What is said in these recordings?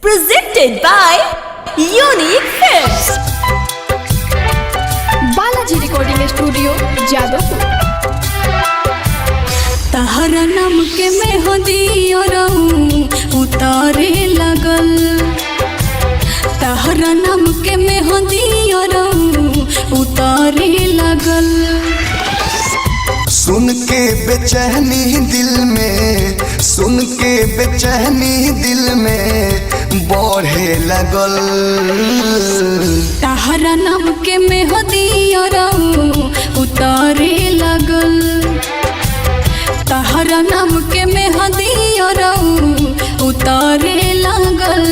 presented by Unique Films. Balaji recording studio Jadavpur. तहरा नाम के मेहंदी उतारे लगल, तहरा नाम के मेहंदी उतारे लगल। सुन के बेचैनी दिल में, सुन के बेचैनी दिल में बढ़े लगल। तहरा नाम के मेहंदी उतारे लगल, तहरा नाम के मेहंदी उतारे लगल।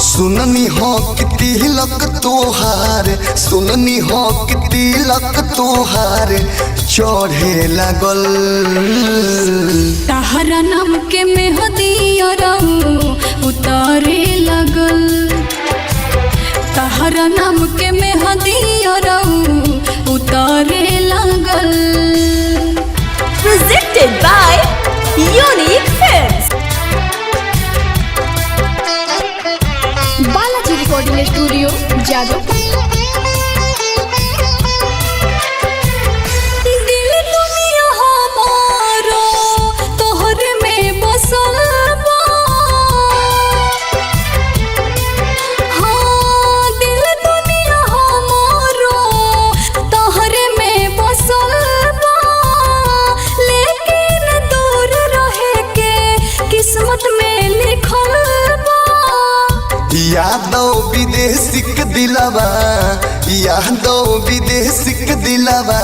सुननी हो कि तिलक तोहार, सुननी हो कि तिलक तोहार चढ़े लगल। तहरा नाम के मेहंदी उतारे लगल, तहरा नाम के मेहंदी उतारे लगल। Presented by Unique Films. Balaji recording studio Jadavpur. दिल दुनिया हमारो तोहरे में बसल बा, हाँ दिल दुनिया हमारो तोहरे में बसल बा। लेकिन दूर रहे के किस्मत में लिखल बा। यादव विदेशिक दिलवा, यादव विदेशिक दिलवा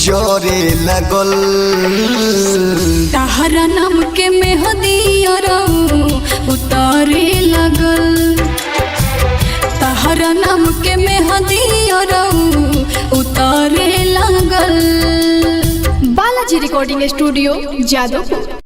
जोरे लगल। तहरा नाम के मेहंदी उतारे लगल, तहरा नाम के मेहंदी उतारे लगल। Balaji recording studio Jadavpur.